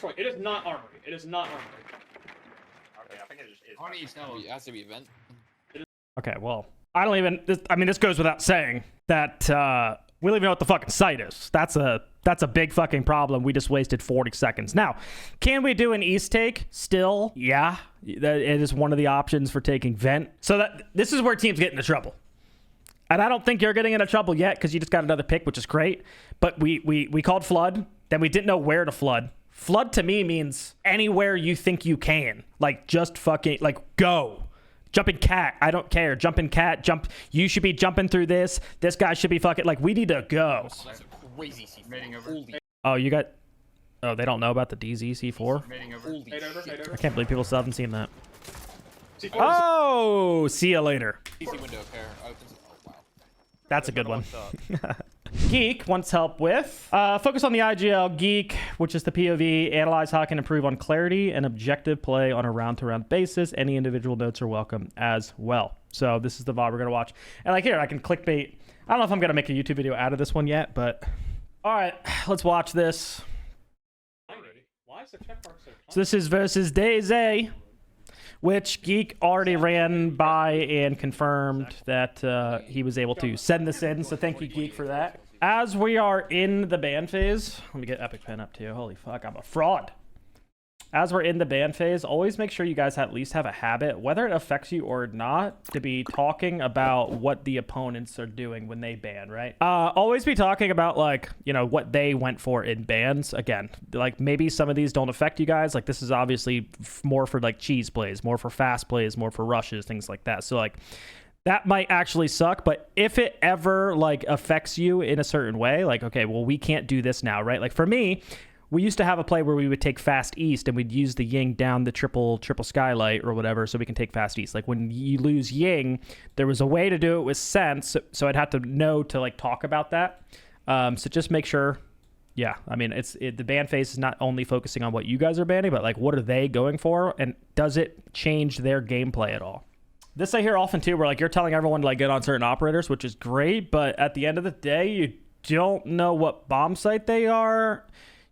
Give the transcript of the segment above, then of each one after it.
point. It is not armory. It is not armory. Okay, I think it just is. How do you tell? It has to be event. Okay, well, I don't even. I mean, this goes without saying that we don't even know what the fucking site is. That's a big fucking problem. We just wasted 40 seconds. Now, can we do an east take? Still, yeah. It is one of the options for taking vent. So that this is where teams get into trouble. And I don't think you're getting into trouble yet because you just got another pick, which is great. But we called flood. Then we didn't know where to flood. Flood to me means anywhere you think you can. Like, just fucking, like, go. Jump in cat. I don't care. Jump in cat. Jump. You should be jumping through this. This guy should be fucking, like, we need to go. That's a crazy C4. Oh, you got... Oh, they don't know about the DZ C4? I can't believe people still haven't seen that. Oh, see you later. Easy window pair. Opens. Oh, wow. That's a good one. Geek wants help with focus on the IGL. Geek, which is the POV, analyze how it can improve on clarity and objective play on a round-to-round basis. Any individual notes are welcome as well. So this is the VOD we're going to watch. And like here, I can clickbait. I don't know if I'm going to make a YouTube video out of this one yet, but all right, let's watch this. So this is versus DayZ, which Geek already ran by and confirmed that he was able to send this in. So thank you, Geek, for that. As we are in the ban phase, let me get Epic Pen up too. Holy fuck, I'm a fraud. As we're in the ban phase, always make sure you guys at least have a habit, whether it affects you or not, to be talking about what the opponents are doing when they ban, right? Always be talking about, like, you know, what they went for in bans. Again, like, maybe some of these don't affect you guys. Like, this is obviously more for, like, cheese plays, more for fast plays, more for rushes, things like that. So, like, that might actually suck, but if it ever, like, affects you in a certain way, like, okay, well, we can't do this now, right? Like, for me, we used to have a play where we would take fast east and we'd use the Ying down the triple skylight or whatever so we can take fast east. Like, when you lose Ying, there was a way to do it with sense, so I'd have to know to, like, talk about that. So just make sure, yeah, I mean, the ban phase is not only focusing on what you guys are banning, but, like, what are they going for, and does it change their gameplay at all? This I hear often too, where, like, you're telling everyone to, like, get on certain operators, which is great, but at the end of the day, you don't know what bomb site they are.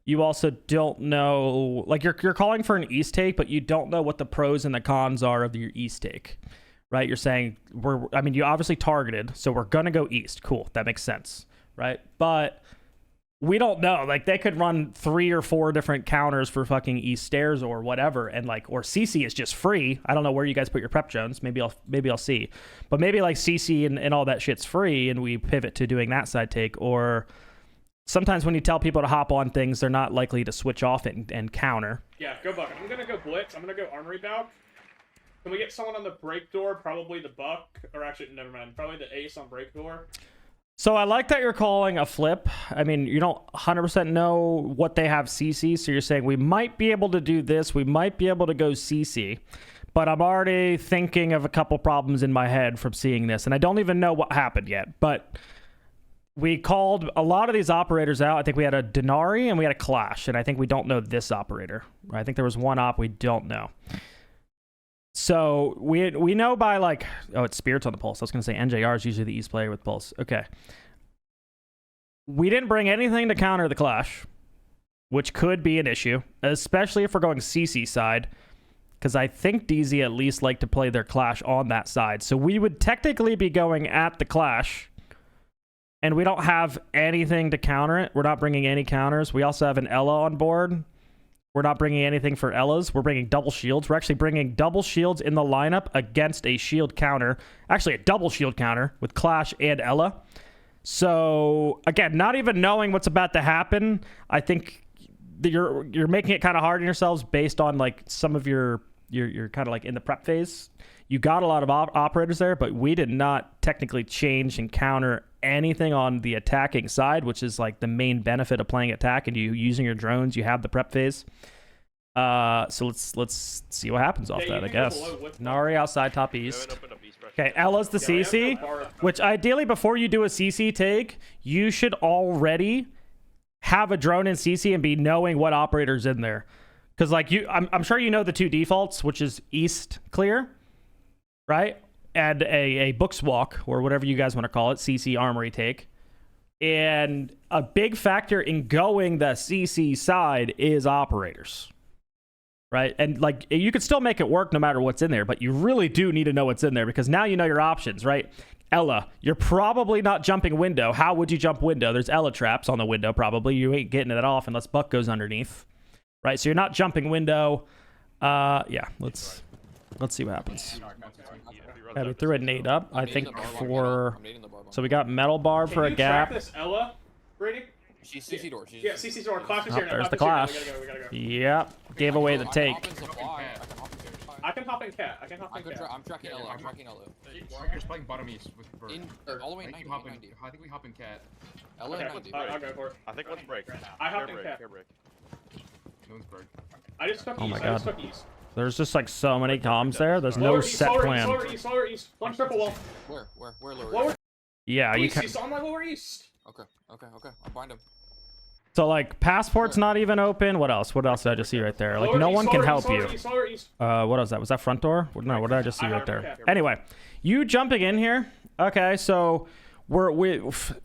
You also don't know, like, you're calling for an east take, but you don't know what the pros and the cons are of your east take, right? You're saying, I mean, you obviously targeted, so we're going to go east. Cool. That makes sense, right? But we don't know. Like, they could run 3 or 4 different counters for fucking east stairs or whatever, and, like, or CC is just free. I don't know where you guys put your prep zones. Maybe I'll see. But maybe, like, CC and all that shit's free, and we pivot to doing that side take, or... Sometimes when you tell people to hop on things, they're not likely to switch off and counter. Yeah, go Buck. I'm going to go Blitz. I'm going to go Armory Balk. Can we get someone on the break door? Probably the Buck. Or actually, never mind. Probably the Ace on break door. So I like that you're calling a flip. I mean, you don't 100% know what they have CC, so you're saying we might be able to do this. We might be able to go CC. But I'm already thinking of a couple problems in my head from seeing this. And I don't even know what happened yet. But... we called a lot of these operators out. I think we had a Denari and we had a Clash, and I think we don't know this operator. I think there was one op we don't know. So we know by, like, oh, it's Spirits on the Pulse. I was going to say NJR is usually the East player with Pulse. Okay. We didn't bring anything to counter the Clash, which could be an issue, especially if we're going CC side, because I think DZ at least like to play their Clash on that side. So we would technically be going at the Clash, and we don't have anything to counter it. We're not bringing any counters. We also have an Ella on board. We're not bringing anything for Ellas. We're bringing double shields. We're actually bringing double shields in the lineup against a shield counter. Actually, a double shield counter with Clash and Ella. So, again, not even knowing what's about to happen, I think you're making it kind of hard on yourselves based on, like, some of you're kind of, like, in the prep phase. You got a lot of operators there, but we did not technically change and counter anything on the attacking side, which is, like, the main benefit of playing attack and you using your drones. You have the prep phase. So let's see what happens off that, I guess. Nari outside top east. Okay, Ella's the CC, which ideally before you do a CC take, you should already have a drone in CC and be knowing what operator's in there. Because, like, I'm sure you know the 2 defaults, which is east clear, right? And a books walk, or whatever you guys want to call it, CC armory take. And a big factor in going the CC side is operators, right? And like you could still make it work no matter what's in there, but you really do need to know what's in there because now you know your options, right? Ella, you're probably not jumping window. How would you jump window? There's Ella traps on the window probably. You ain't getting it off unless Buck goes underneath, right? So you're not jumping window. Yeah, let's see what happens. Yeah, we threw a nade up, I think, for... So we got metal barb for a gap. Can you track this Ella, Brady? She's CC door. She's Yeah, CC door. Clash is here. There's the clash. We gotta go. Yep, gave away the take. I can hop in cat. I can hop in cat. I'm tracking Ella. I'm tracking Ella. Striker's playing bottom east with Bird. All the way I 90, think 90. I think we hop in cat. Ella Okay, 90. I'll go for it. I think let's break. I hopped in cat. No one's Bird. I just took Oh my east. I just God. took east. There's just like so many comms there. There's no Lower east, set lower plan. East, lower east. One triple wall. Where lower? Lower Yeah, you east. can. He's on my lower east. Okay. I'll bind him. So like passport's not even open. What else? What else did I just see right there? Like no one can help you. Lower east. What was that? Was that front door? No, what did I just see I right don't there? care. Anyway, you jumping in here. Okay, so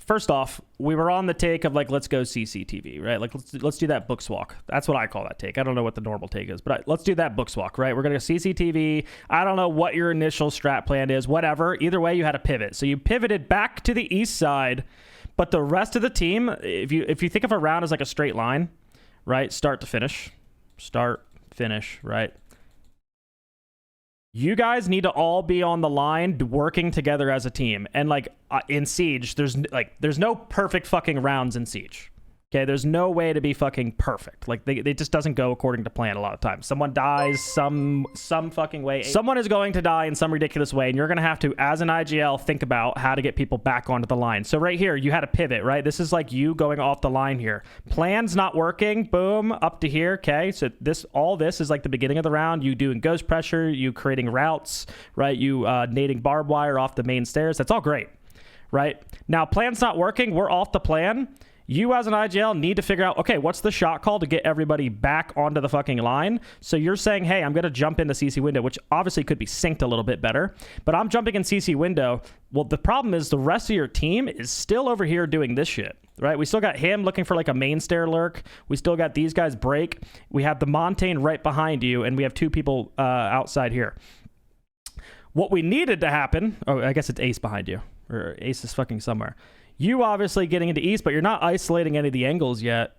first off, we were on the take of like let's go CCTV, right? Like let's do that books walk. That's what I call that take. I don't know what the normal take is, but let's do that books walk, right? We're gonna go CCTV. I don't know what your initial strat plan is. Whatever. Either way, you had a pivot. So you pivoted back to the east side. But the rest of the team, if you think of a round as like a straight line, right? Start to finish, right? You guys need to all be on the line working together as a team. And like in Siege, there's no perfect fucking rounds in Siege. Okay, there's no way to be fucking perfect. Like it just doesn't go according to plan a lot of times. Someone dies some fucking way. Someone is going to die in some ridiculous way, and you're gonna have to, as an IGL, think about how to get people back onto the line. So right here, you had a pivot, right? This is like you going off the line here. Plan's not working. Boom, up to here. Okay, so all this is like the beginning of the round. You doing ghost pressure, you creating routes, right? You nading barbed wire off the main stairs. That's all great, right? Now plan's not working. We're off the plan. You as an IGL need to figure out, okay, what's the shot call to get everybody back onto the fucking line? So you're saying, hey, I'm going to jump into CC window, which obviously could be synced a little bit better, but I'm jumping in CC window. Well, the problem is the rest of your team is still over here doing this shit, right? We still got him looking for like a main stair lurk. We still got these guys break. We have the Montaigne right behind you, and we have two people outside here. What we needed to happen, oh, I guess it's Ace behind you, or Ace is fucking somewhere. You obviously getting into East, but you're not isolating any of the angles yet.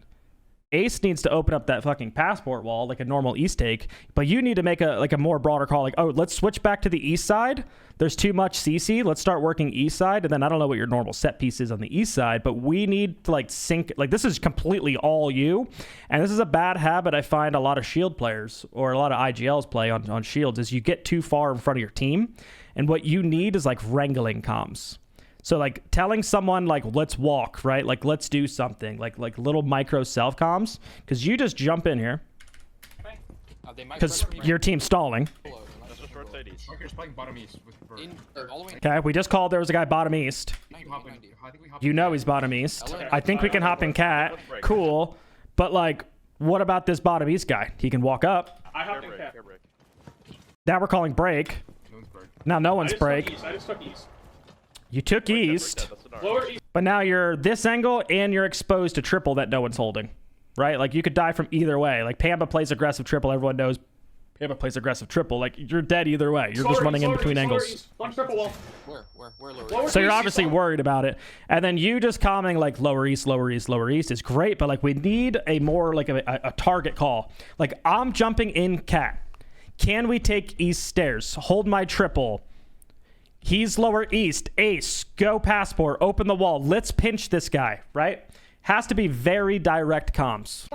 Ace needs to open up that fucking passport wall like a normal East take, but you need to make a more broader call. Like, oh, let's switch back to the East side. There's too much CC. Let's start working East side. And then I don't know what your normal set piece is on the East side, but we need to like sync. Like this is completely all you. And this is a bad habit I find a lot of Shield players or a lot of IGLs play on Shields is you get too far in front of your team. And what you need is like wrangling comms. So like telling someone like let's walk, right? Like let's do something, like little micro self comms, because you just jump in here because your team's stalling. Striker's playing bottom east with Bird. Okay, we just called there was a guy bottom east. I think we hop You know he's bottom east. I think we can hop in cat. Cool, but like what about this bottom east guy? He can walk up. I hopped in cat. Now we're calling break. No one's Bird. Now no one's break. I just took east. You took east. Lower east. But now you're this angle and you're exposed to triple that no one's holding, right? Like you could die from either way. Like Pamba plays aggressive triple. Everyone knows Pamba plays aggressive triple. Like you're dead either way. You're just running in between angles. One triple wall. Where lower? So you're obviously worried about it. And then you just commenting like lower east is great. But like we need a more like a target call. Like I'm jumping in cat. Can we take east stairs? Hold my triple. He's lower east. Ace, go passport, open the wall. Let's pinch this guy, right? Has to be very direct comms.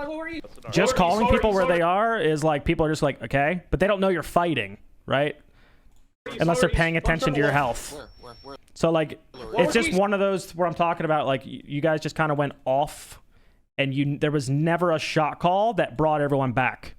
Just calling people where they are is like people are just like, okay, but they don't know you're fighting, right? Unless they're paying attention to your health. So like, it's just one of those where I'm talking about like you guys just kind of went off and there was never a shot call that brought everyone back.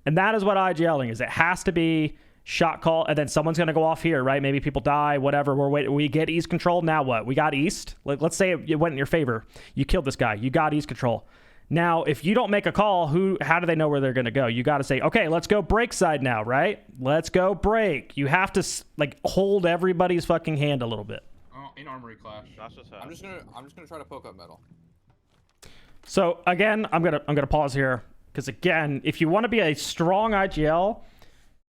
And that is what IGLing is. It has to be shot call, and then someone's going to go off here, right? Maybe people die, whatever. We get East control. Now what? We got East. Let's say it went in your favor. You killed this guy. You got East control. Now, if you don't make a call, how do they know where they're going to go? You got to say, okay, let's go break side now, right? Let's go break. You have to like hold everybody's fucking hand a little bit. in armory clash. That's just I'm just gonna try to poke up metal. So again, I'm gonna pause here because again, if you want to be a strong IGL,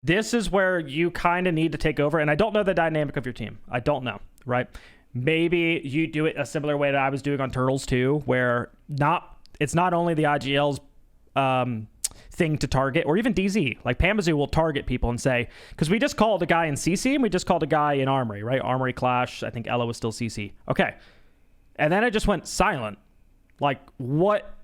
this is where you kind of need to take over. And I don't know the dynamic of your team. I don't know, right? Maybe you do it a similar way that I was doing on Turtles 2, where it's not only the IGL's thing to target, or even DZ. Like Pamazoo will target people and say, because we just called a guy in CC and we just called a guy in Armory, right? Armory Clash. I think Ella was still CC. Okay. And then it just went silent. Like, what?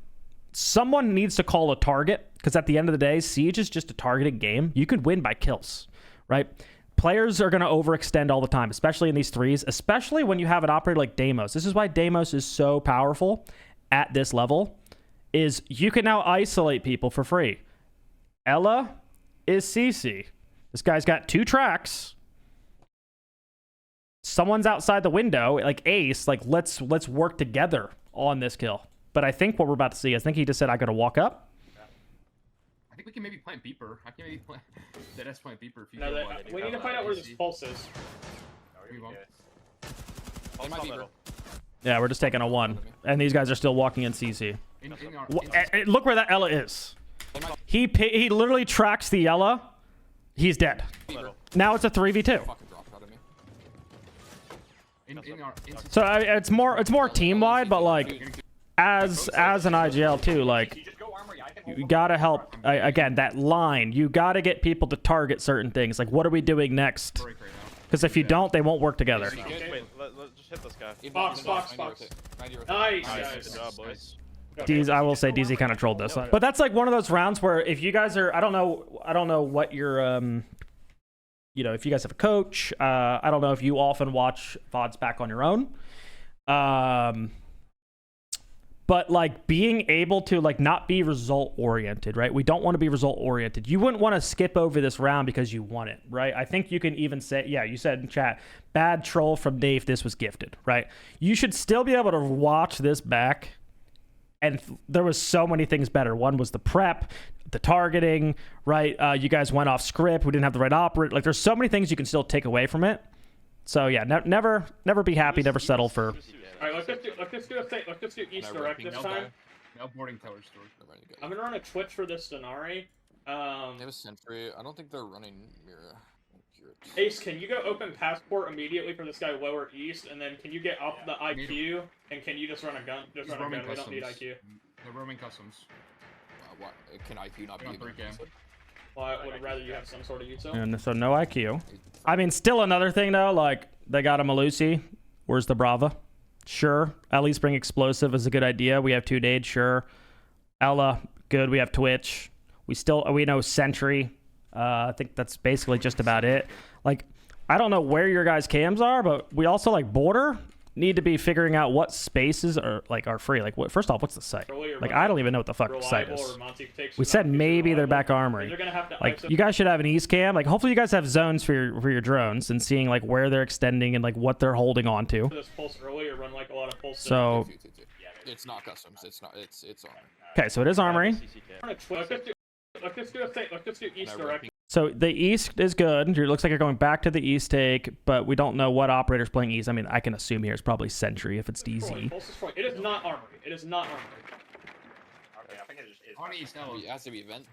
Someone needs to call a target, because at the end of the day, Siege is just a targeted game. You could win by kills, right? Players are going to overextend all the time, especially in these threes, especially when you have an operator like Deimos. This is why Deimos is so powerful at this level, is you can now isolate people for free. Ella is CC. This guy's got 2 tracks. Someone's outside the window, like Ace, like let's work together on this kill. But I think what we're about to see, I think he just said I gotta walk up. I think we can maybe plant Beeper. I can maybe plant Deadass plant Beeper if you No, feel like we need to find out where this pulse is. In my beaver. Yeah, we're just taking a 1. And these guys are still walking in CC. Look where that Ella is. He literally tracks the Ella. He's dead. Beaver. Now it's a 3v2. Fucking dropped out of me. So it's more team wide, but like as an IGL too, like you gotta help. Again, that line, you gotta get people to target certain things. Like, what are we doing next? Because if you don't, they won't work together. Wait, let's just hit this guy. Box. Nice. Good job, boys. I will say DZ kind of trolled this, but that's like one of those rounds where if you guys are, I don't know what your if you guys have a coach, I don't know if you often watch VODs back on your own, but like being able to like not be result oriented, right? We don't want to be result oriented. You wouldn't want to skip over this round because you won it, right? I think you can even say, yeah, you said in chat, bad troll from Dave, this was gifted, right? You should still be able to watch this back. And there was so many things better. One was the prep, the targeting, right? You guys went off script. We didn't have the right operator. Like, there's so many things you can still take away from it. So yeah, never be happy, never settle for. All right, let's do East direct this time. No boarding tower store. I'm gonna run a Twitch for this Denari. They have a sentry. I don't think they're running mirror. Ace, can you go open passport immediately for this guy lower east, and then can you get up the IQ, and can you just run a gun? Just run a gun. We don't need IQ. They're roaming customs. What? Can IQ not be? Well, I would rather you have some sort of util. And so no IQ. I mean, still another thing though. Like, they got a Malusi. Where's the Brava? Sure. At least bring explosive is a good idea. We have 2 Dade. Sure. Ella, good. We have Twitch. We know Sentry. I think that's basically just about it. Like, I don't know where your guys' cams are, but we also, like, border need to be figuring out what spaces are free. Like, first off, what's the site? Like, I don't even know what the fuck the site is. We said maybe they're back armory. Like, you guys should have an east cam. Like, hopefully you guys have zones for your drones and seeing like where they're extending and like what they're holding on to. So it's not customs. It's not. It's armory. Okay, so it is armory. Let's just do East direct. So the East is good. It looks like you're going back to the East take, but we don't know what operator's playing East. I mean, I can assume here it's probably Sentry if it's DZ. It is not Armory. It is not Armory. Okay, I think it just is. On East, no. It has to be event.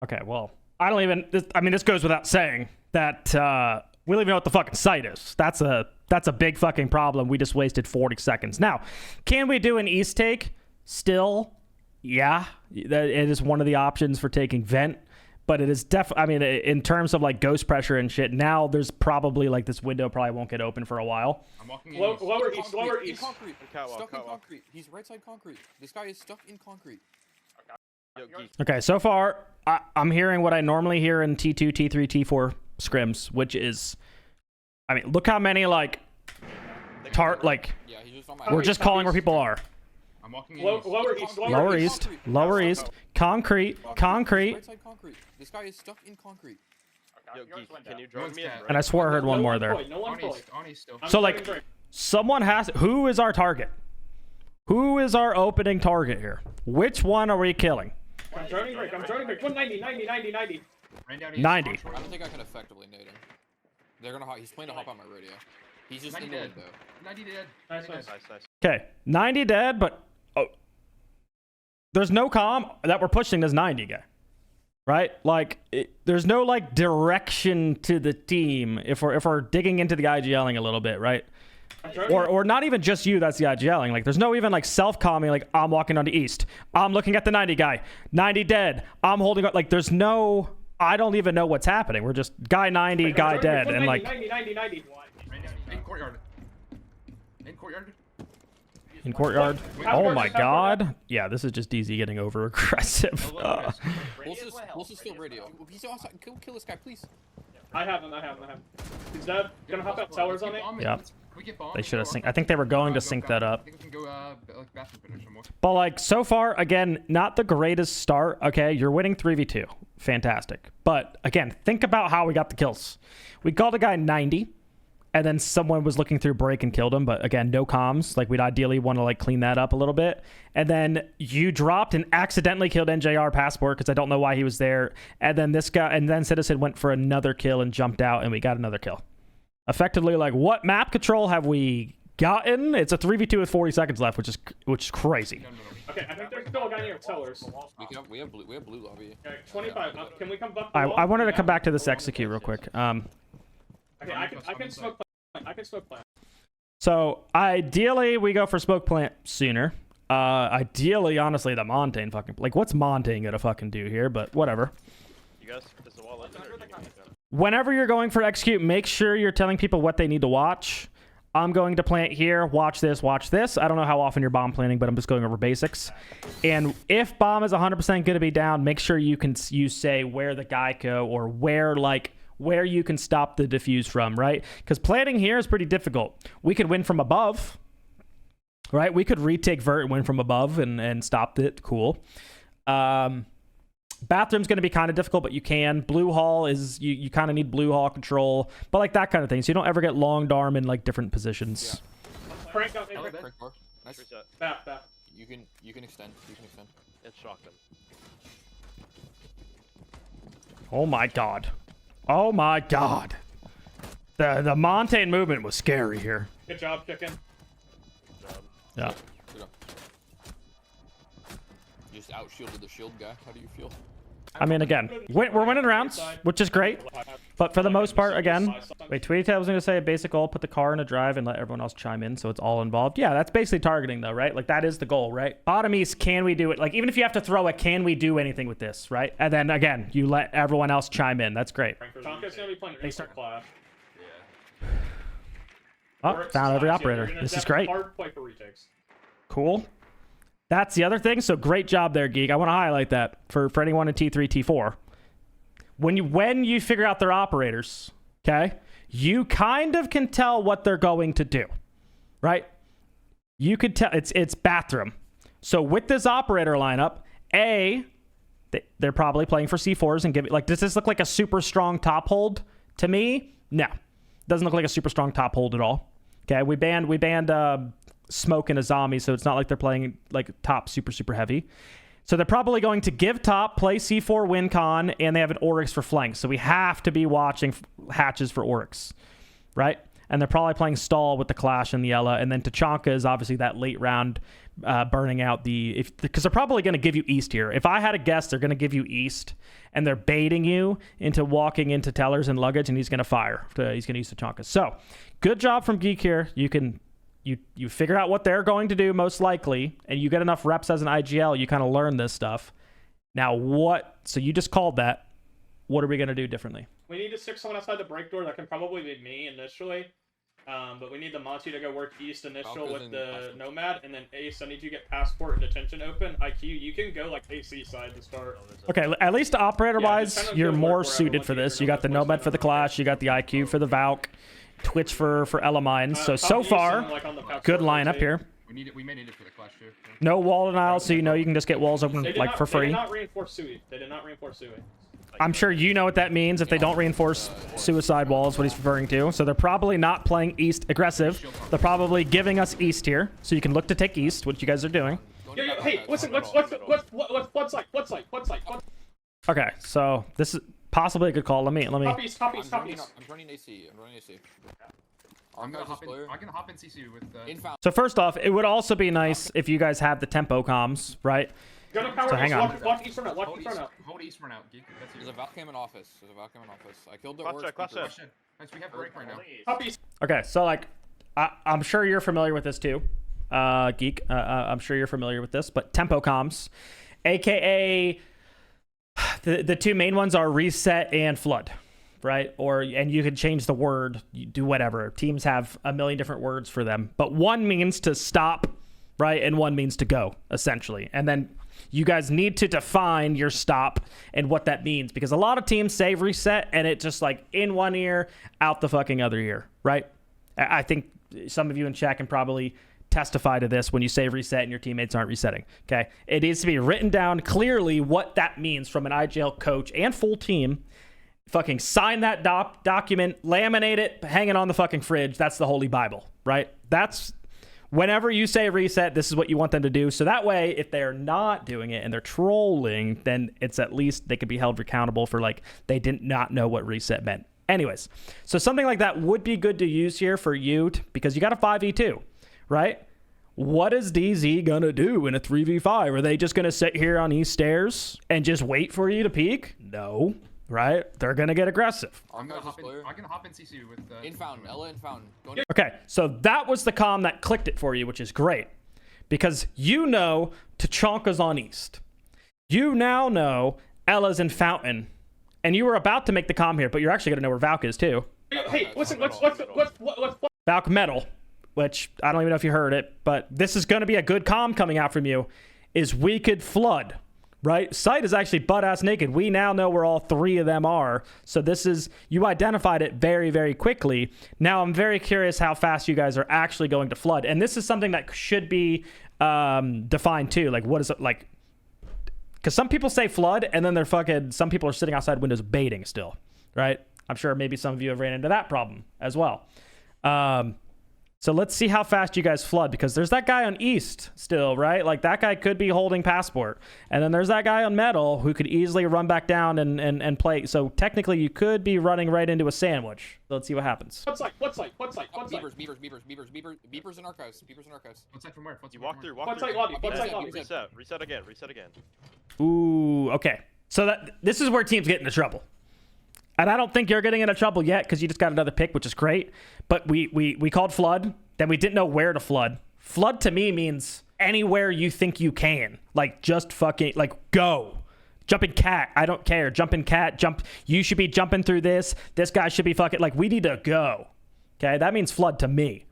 Okay, well, I don't even... this goes without saying that we don't even know what the fucking site is. That's a big fucking problem. We just wasted 40 seconds. Now, can we do an East take? Still, yeah. It is one of the options for taking vent. But it is I mean, in terms of like ghost pressure and shit, now there's probably like this window probably won't get open for a while. I'm walking lower east. In concrete. Stuck in concrete. He's right side concrete. This guy is stuck in concrete. Okay, so far I'm hearing what I normally hear in T2, T3, T4 scrims, which is, I mean, look how many like Yeah, he's just on my we're just calling where people are. I'm walking Lower east. Concrete. Right side concrete. This guy is stuck in concrete. Yo, Geek, can you join me? And I swore I heard one more there. On east still. So like, someone has. Who is our target? Who is our opening target here? Which one are we killing? I'm joining break. 190, 90. 90. I don't think I can effectively nade him. They're gonna. He's playing to hop on my radio. He's just 90 in the dead. window. 90 dead. Nice, Nice, nice. nice. Okay, 90 dead, but oh, there's no comm that we're pushing this 90 guy, right? Like, there's no like direction to the team if we're digging into the IGLing a little bit, right? Or not even just you, that's the IGLing. Like, there's no even like self-comming, like, I'm walking on the east. I'm looking at the 90 guy. 90 dead. I'm holding up. Like, there's no, I don't even know what's happening. We're just guy 90, guy dead. And like, 90. In courtyard. In courtyard. in courtyard. Half Oh guard, my half guard. God. Yeah, this is just DZ getting over aggressive. Pulse is still radio. He's outside. Kill this guy, please. I have him. Is that gonna hop out towers on me? Yeah. We get bombed. They should have synced. I think they were going to sync that up. I think we can go like bathroom finish some more. But like so far, again, not the greatest start. Okay, you're winning 3v2. Fantastic. But again, think about how we got the kills. We called a guy 90, and then someone was looking through break and killed him. But again, no comms. Like, we'd ideally want to like clean that up a little bit. And then you dropped and accidentally killed NJR Passport because I don't know why he was there. And then this guy, and then Citizen went for another kill and jumped out, and we got another kill. Effectively, like, what map control have we gotten? It's a 3v2 with 40 seconds left, which is crazy. Okay, I think there's still a guy near towers. We have blue lobby. Okay, 25. Can we come buck? I wanted to come back to this execute real quick. Okay, I can smoke plant. I can smoke plant. So ideally, we go for smoke plant sooner. Ideally, honestly, the Montaigne fucking, like, what's Montaigne gonna fucking do here? But whatever. You guys, is the wall open or do you need to- Whenever you're going for execute, make sure you're telling people what they need to watch. I'm going to plant here. Watch this. Watch this. I don't know how often you're bomb planting, but I'm just going over basics. And if bomb is 100% going to be down, make sure you say where the guy go or where you can stop the diffuse from, right? Because planting here is pretty difficult. We could win from above, right? We could retake vert and win from above and stop it. Cool. Bathroom's going to be kind of difficult, but you can. Blue hall is, you kind of need blue hall control, but like that kind of thing. So you don't ever get long arm in like different positions. Yeah. Crank up. Crank bar. Nice. Reset. Back. You can extend. It's shotgun. Oh my God. Oh my God. The Montaigne movement was scary here. Good job, chicken. Yeah. You just outshielded the shield guy. How do you feel? I mean, again, we're winning rounds, which is great. But for the most part, again, wait, Tweety Tail was going to say a basic goal, put the car in a drive and let everyone else chime in so it's all involved. Yeah, that's basically targeting though, right? Like, that is the goal, right? Bottom east, can we do it? Like, even if you have to throw it, can we do anything with this, right? And then, again, you let everyone else chime in. That's great. Tonka's going to be playing Eastern Clash. Yeah. Oh, found every operator. This is great. Hard play for retakes. Cool. That's the other thing. So great job there, Geek. I want to highlight that for anyone in T3, T4. When you figure out their operators, okay, you kind of can tell what they're going to do, right? You could tell it's bathroom. So with this operator lineup, they're probably playing for C4s and like, does this look like a super strong top hold to me? No, doesn't look like a super strong top hold at all. Okay, we banned smoke and a zombie, so it's not like they're playing like top super heavy. So they're probably going to give top, play C4, win con, and they have an Oryx for flanks. So we have to be watching hatches for Oryx, right? And they're probably playing stall with the Clash and the Ella, and then Tachanka is obviously that late round burning out because they're probably going to give you east here. If I had a guess, they're going to give you east, and they're baiting you into walking into tellers and luggage, and he's going to fire. He's going to use Tachanka. So good job from Geek here. You figure out what they're going to do most likely, and you get enough reps as an IGL, you kind of learn this stuff. Now so you just called that. What are we going to do differently? We need to stick someone outside the break door. That can probably be me initially. But we need the Monty to go work east initial with the Nomad, and then Ace, I need you to get Passport and Detention open. IQ, you can go like AC side to start. Okay, at least operator-wise, you're more suited for this. You got the Nomad for the Clash, you got the IQ for the Valk, Twitch for Elemines. So far, good lineup here. We may need it for the Clash too. No wall denial, so you know you can just get walls open like for free. They did not reinforce Sui. I'm sure you know what that means if they don't reinforce suicide walls, what he's referring to. So they're probably not playing east aggressive. They're probably giving us east here, so you can look to take east, which you guys are doing. Hey, listen, what's like? Okay, so this is possibly a good call. Let me. Top east. I'm running AC. I'm gonna Guys, hop in. player. I'm gonna hop in CC with the. Inbound. So first off, it would also be nice if you guys have the tempo comms, right? Go to power So east, hang on. Watch east front out, watch Hold east front east, out. hold east front out. Geek. That's There's you. a Valcam in office. There's a Valcam in office. I killed the Clutch orc. check, clutch check. Question. Nice, we have break right now. Top east. Okay, so like, I'm sure you're familiar with this too, Geek. I'm sure you're familiar with this, but tempo comms, aka the two main ones are reset and flood, right? And you can change the word, you do whatever. Teams have a million different words for them, but one means to stop, right, and one means to go, essentially. And then you guys need to define your stop and what that means, because a lot of teams say reset and it just like in one ear, out the fucking other ear, right? I think some of you in chat can probably testify to this when you say reset and your teammates aren't resetting. Okay, it needs to be written down clearly what that means from an IGL coach and full team. Fucking sign that document, laminate it, hang it on the fucking fridge. That's the Holy Bible, right? That's whenever you say reset, this is what you want them to do. So that way, if they're not doing it and they're trolling, then it's at least they could be held accountable for like they did not know what reset meant. Anyways, so something like that would be good to use here for you because you got a 5v2. Right? What is DZ gonna do in a 3v5? Are they just gonna sit here on these stairs and just wait for you to peek? No, right? They're gonna get aggressive. I'm gonna hop in. player. I'm gonna hop in CC with the. In fountain. Ella in fountain. Go Okay, so that was the comm that clicked it for you, which is great. Because you know Tachanka's on East. You now know Ella's in Fountain. And you were about to make the comm here, but you're actually gonna know where Valk is too. Hey, listen, let's Valk Metal, which I don't even know if you heard it, but this is going to be a good comm coming out from you, is we could flood, right? Sight is actually butt-ass naked. We now know where all three of them are. So this is, you identified it very, very quickly. Now I'm very curious how fast you guys are actually going to flood. And this is something that should be defined too. Like, what is it like? Because some people say flood and then some people are sitting outside windows baiting still, right? I'm sure maybe some of you have ran into that problem as well. So let's see how fast you guys flood, because there's that guy on East still, right? Like that guy could be holding passport. And then there's that guy on Metal who could easily run back down and play. So technically you could be running right into a sandwich. So let's see what happens. What's like? Beepers in archives. What's that from where? You walk through, walk What's through. like lobby? What's like lobby? Reset again, reset again. Ooh, okay. So this is where teams get into trouble. And I don't think you're getting into trouble yet because you just got another pick, which is great. But we called flood, then we didn't know where to flood. Flood to me means anywhere you think you can. Like just fucking like go. Jumping cat, I don't care. Jumping cat, jump. You should be jumping through this. This guy should be fucking like we need to go. Okay, that means flood to me.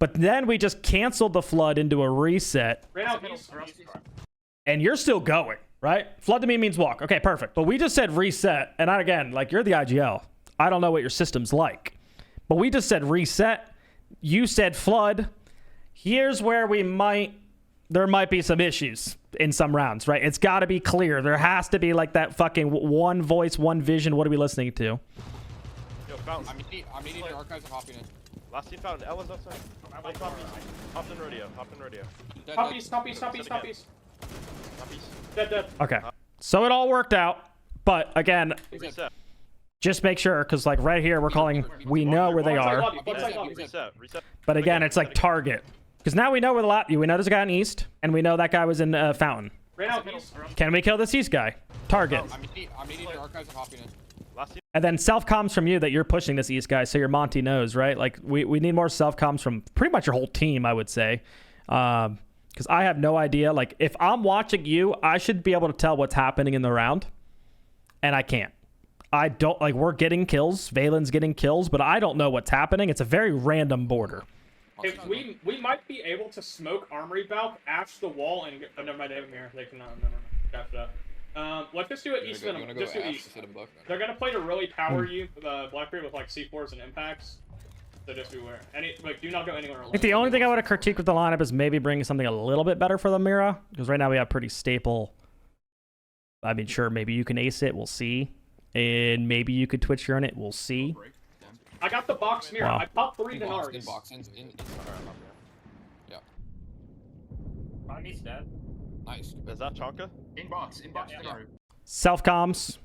But then we just canceled the flood into a reset. Ran out east. And you're still going. Right? Flood to me means walk. Okay, perfect. But we just said reset. And again, like you're the IGL. I don't know what your system's like. But we just said reset. You said flood. Here's where there might be some issues in some rounds, right? It's got to be clear. There has to be like that fucking one voice, one vision. What are we listening to? Yo, Fountain. I'm needing your archives and hopping in. Last team Fountain. Ella's outside. Hopped in rodeo. Top east. Top east. Dead. Okay. So it all worked out. But again, Reset. just make sure, because like right here, we're calling, we know where they are. Reset. But again, it's like target. Because now we know where the lot, we know there's a guy in East, and we know that guy was in Fountain. Ran out east. Can we kill this East guy? Target. I'm needing your archives and hopping in. Last team. And then self-comms from you that you're pushing this East guy, so your Monty knows, right? Like, we need more self-comms from pretty much your whole team, I would say. Because I have no idea. Like, if I'm watching you, I should be able to tell what's happening in the round. And I can't. I don't, like, we're getting kills. Valen's getting kills, but I don't know what's happening. It's a very random border. If we might be able to smoke Armory Valk, ash the wall, and oh, never mind, they have him here. They cannot. Never mind. Gotcha. Let's just do it east. Just do east. They're gonna play to really power you, Blackbeard, with like C4s and impacts. So just beware. Do not go anywhere alone. I think the only thing I would have critiqued with the lineup is maybe bringing something a little bit better for the Mira, because right now we have pretty staple. I mean, sure, maybe you can ace it. We'll see. And maybe you could Twitch your own it. We'll see. I got the box mirror. Wow. I popped 3 Denars. Yeah. He's dead. Nice. Is that Chonka? In box. Yeah. Denaru. Self-comms.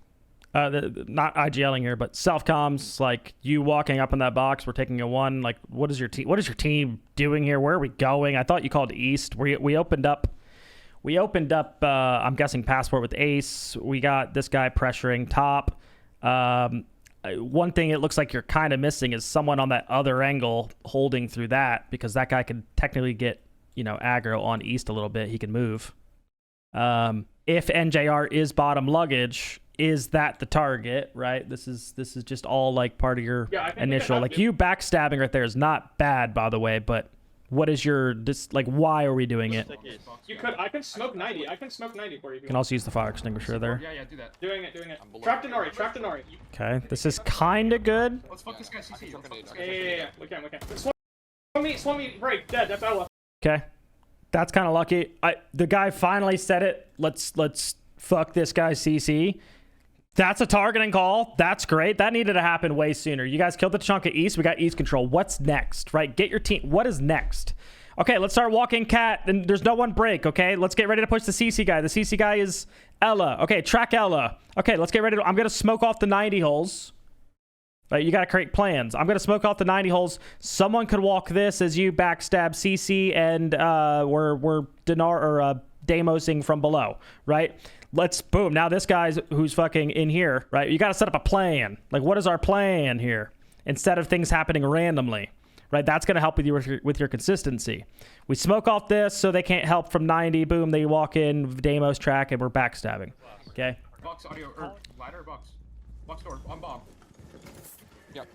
Not IGLing here, but self comms. Like you walking up in that box, we're taking a 1. Like, what is your team doing here? Where are we going? I thought you called east. We opened up. I'm guessing passport with ace. We got this guy pressuring top. One thing it looks like you're kind of missing is someone on that other angle holding through that, because that guy could technically get, aggro on east a little bit. He can move. If NJR is bottom luggage, is that the target, right? This is just all like part of your initial, like you backstabbing right there is not bad, by the way, but what is your, why are we doing it? I can smoke 90. I can smoke 90 for you. You can also use the fire extinguisher there. Yeah, do that. Doing it. Trap Denari. Okay, this is kind of good. Let's fuck this guy, CC. Yeah. We can. Swim me, break, dead. That's Ella. Okay, that's kind of lucky. The guy finally said it. Let's fuck this guy, CC. That's a targeting call. That's great. That needed to happen way sooner. You guys killed the chunk of east. We got east control. What's next, right? Get your team. What is next? Okay, let's start walking cat. And there's no one break, okay? Let's get ready to push the CC guy. The CC guy is Ella. Okay, track Ella. Okay, let's get ready to... I'm going to smoke off the 90 holes. Right, you got to create plans. I'm going to smoke off the 90 holes. Someone could walk this as you backstab CC, and we're Damosing from below, right? Let's boom. Now this guy's who's fucking in here, right? You got to set up a plan. Like, what is our plan here? Instead of things happening randomly, right? That's going to help with your consistency. We smoke off this so they can't help from 90. Boom, they walk in, Damos track, and we're backstabbing. Okay. Box audio or ladder box. Box door on bomb. Yep.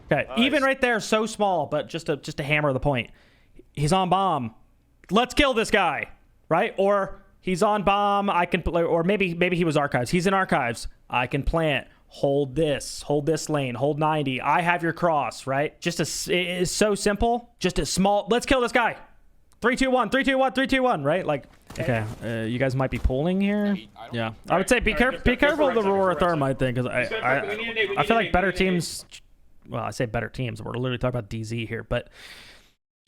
Okay. Even right there, so small, but just to hammer the point. He's on bomb. Let's kill this guy, right? Or he's on bomb. I can, or maybe he was archives. He's in archives. I can plant. Hold this lane. Hold 90. I have your cross, right? It is so simple. Just a small. Let's kill this guy. 3, 2, 1. 3, 2, 1. 3, 2, 1. Right? Like, okay. You guys might be pulling here. Yeah. I would say be careful of the Aurora Thermite thing, because I feel like better teams. Well, I say better teams. We're literally talking about DZ here, but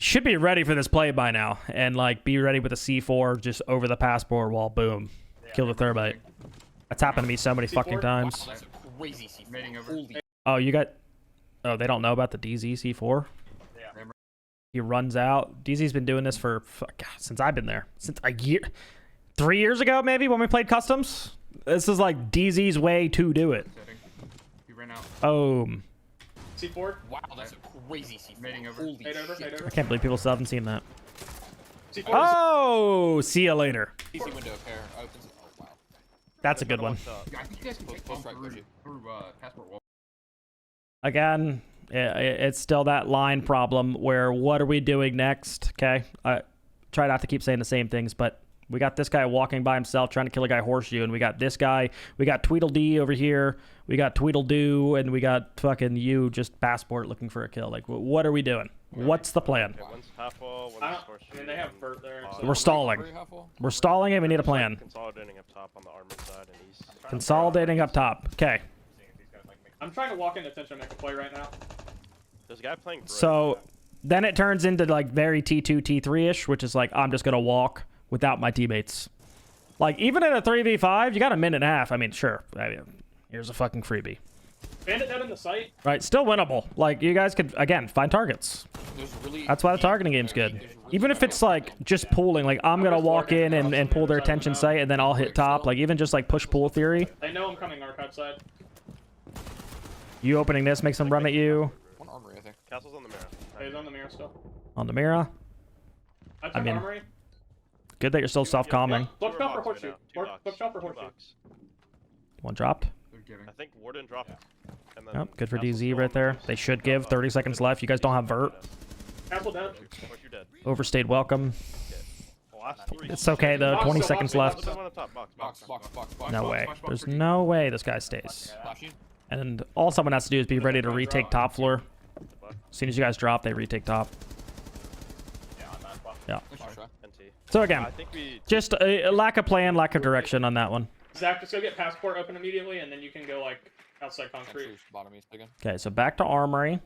should be ready for this play by now, and like be ready with a C4 just over the passport wall. Boom. Kill the Thermite. That's happened to me so many fucking times. Wow, that's a crazy C4. Oh, you got... Oh, they don't know about the DZ C4? Yeah. He runs out. DZ's been doing this for... God, since I've been there. Since a year... 3 years ago, maybe, when we played customs? This is like DZ's way to do it. He ran out. C4. Wow, that's a crazy C4. Mating over. Holy Nade over, shit. nade over. I can't believe people still haven't seen that. C4. Oh! See you later. Easy window pair. Opens. Oh, wow. That's a good one. Yeah, I think you guys can take bomb through passport wall. Again, it's still that line problem where what are we doing next? Okay, I try not to keep saying the same things, but we got this guy walking by himself trying to kill a guy horseshoe, and we got this guy, we got Tweedledee over here, we got Tweedledoo, and we got fucking you just passport looking for a kill. Like, what are we doing? What's the plan? Yeah, one's half wall, one's horseshoe. I mean, they have Bert there. So We're stalling. We're stalling, and we need a plan. Consolidating up top on the armored side and east. Consolidating up top. Okay. I'm trying to walk in attention and make a play right now. There's a guy playing bridge. So then it turns into like very T2, T3-ish, which is like, I'm just going to walk without my teammates. Like, even in a 3v5, you got a minute and a half. I mean, sure. Here's a fucking freebie. Bandit dead in the site. Right, still winnable. Like, you guys could, again, find targets. That's why the targeting game's good. Even if it's like just pooling, like I'm gonna walk in and pull their attention site, and then I'll hit top. Like, even just like push pull theory. They know I'm coming archive side. You opening this makes them run at you. One armory, I think. Castle's on the mirror. He's on the mirror still. On the mirror. I took I mean, armory. Good that you're still self-calming. Book shop or horseshoe? Book shop or horseshoe? One dropped. I think Warden dropped. And then Yep, good for Castle's DZ still right on the there. mirror. They should give 30 seconds left. You guys don't have vert. Castle dead. Push, you're dead. Overstayed welcome. The last 3. It's okay though. 20 seconds left. One on top. Box. No way. There's no way this guy stays. Flashing. And all someone has to do is be ready to retake top floor. As soon as you guys drop, they retake top. Yeah. NT. So again, I think we just a lack of plan, lack of direction on that one. Zach, just go get passport open immediately, and then you can go like outside concrete. Bottom east again. Okay, so back to armory.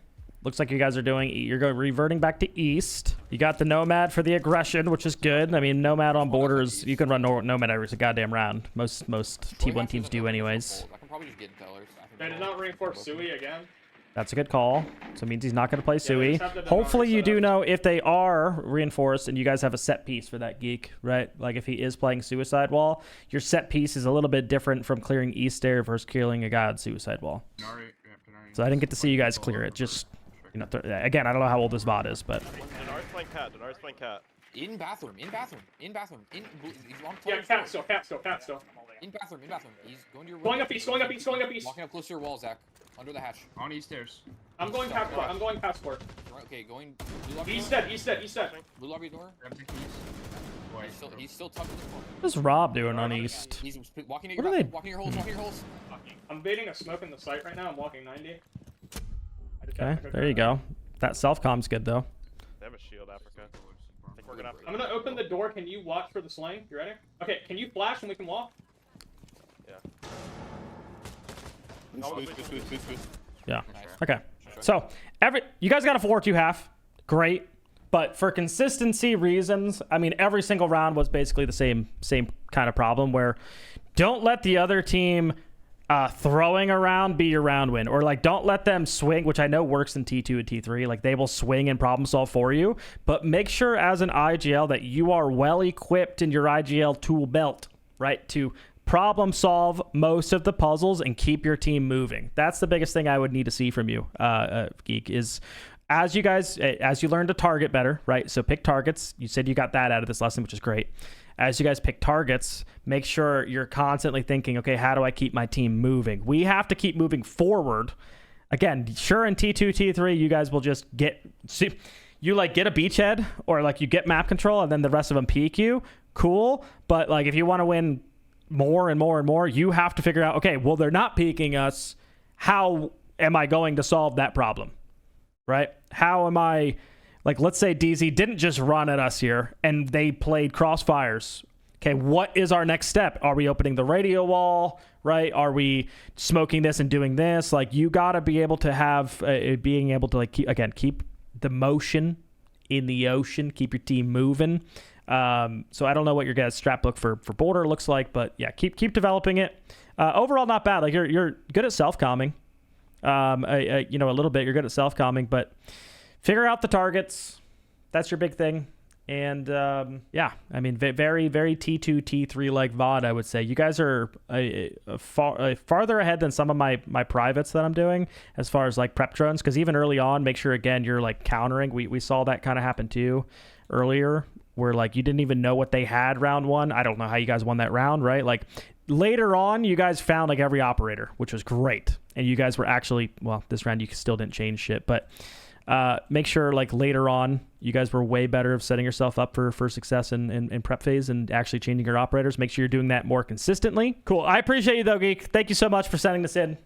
Looks like you guys are doing, you're going reverting back to east. You got the Nomad for the aggression, which is good. I mean, Nomad on borders, you can run Nomad every goddamn round. Most T1 teams do anyways. I can probably just get tellers. They did not reinforce Sui again. That's a good call. So it means he's not going to play Sui. just have the Hopefully you set do up. know if they are reinforced and you guys have a set piece for that geek, right? Like if he is playing Suicide Wall, your set piece is a little bit different from clearing East Air versus killing a guy on Suicide Wall. So I didn't get to see you guys clear it. Just, you know, again, I don't know how old this bot is, but... Denar's playing cat. Denar's playing cat. In bathroom. He's on Yeah, cat still. In bathroom. He's going to your Going up east. Walking up close to your wall, Zach. Under the hatch. On east stairs. I'm going passport. Right, okay, going blue lobby East door. dead. Blue lobby door. Grab the keys. He's still tucked in the corner. What's Rob doing on east? He's walking What are they- walking your holes. I'm baiting a smoke in the site right now. I'm walking 90. Okay, there you go. That self-com's good, though. They have a shield, Africa. I think we're gonna have to... I'm gonna open the door. Can you watch for the sling? You ready? Okay, can you flash and we can walk? Yeah. Yeah. Nice. Okay. So you guys got a 4-2-1/2. Great. But for consistency reasons, I mean, every single round was basically the same kind of problem where don't let the other team throwing around be your round win, or like don't let them swing, which I know works in T2 and T3. Like they will swing and problem solve for you, but make sure as an IGL that you are well equipped in your IGL tool belt, right, to problem solve most of the puzzles and keep your team moving. That's the biggest thing I would need to see from you, Geek, is as you learn to target better, right? So pick targets. You said you got that out of this lesson, which is great. As you guys pick targets, make sure you're constantly thinking, okay, how do I keep my team moving? We have to keep moving forward. Again, sure, in T2, T3, you guys will just you like get a beachhead or like you get map control and then the rest of them peek you. Cool. But like if you want to win more and more and more, you have to figure out, okay, well, they're not peeking us. How am I going to solve that problem? Right? How am I, like, let's say DZ didn't just run at us here and they played crossfires. Okay, what is our next step? Are we opening the radio wall, right? Are we smoking this and doing this? Like, you got to be able to have, being able to, like, keep the motion in the ocean, keep your team moving. So I don't know what your guys' strat book for border looks like, but yeah, keep developing it. Overall, not bad. Like you're good at self-calming. A little bit. You're good at self-calming, but figure out the targets. That's your big thing. And yeah, I mean, very, very T2, T3 like VOD, I would say. You guys are farther ahead than some of my privates that I'm doing as far as like prep drones. Because even early on, make sure again you're like countering. We saw that kind of happen too earlier, where like you didn't even know what they had round one. I don't know how you guys won that round, right? Like later on, you guys found like every operator, which was great. And you guys were actually, well, this round you still didn't change shit, but make sure like later on, you guys were way better of setting yourself up for success in prep phase and actually changing your operators. Make sure you're doing that more consistently. Cool. I appreciate you though, Geek. Thank you so much for sending this in.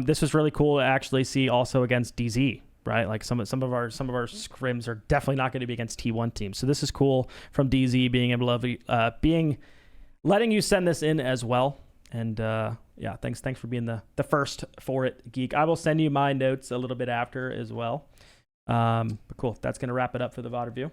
This was really cool to actually see also against DZ. Right, like some of our scrims are definitely not going to be against T1 teams. So this is cool from DZ being able to letting you send this in as well. And yeah, thanks for being the first for it, Geek. I will send you my notes a little bit after as well. But cool, that's going to wrap it up for the VOD review.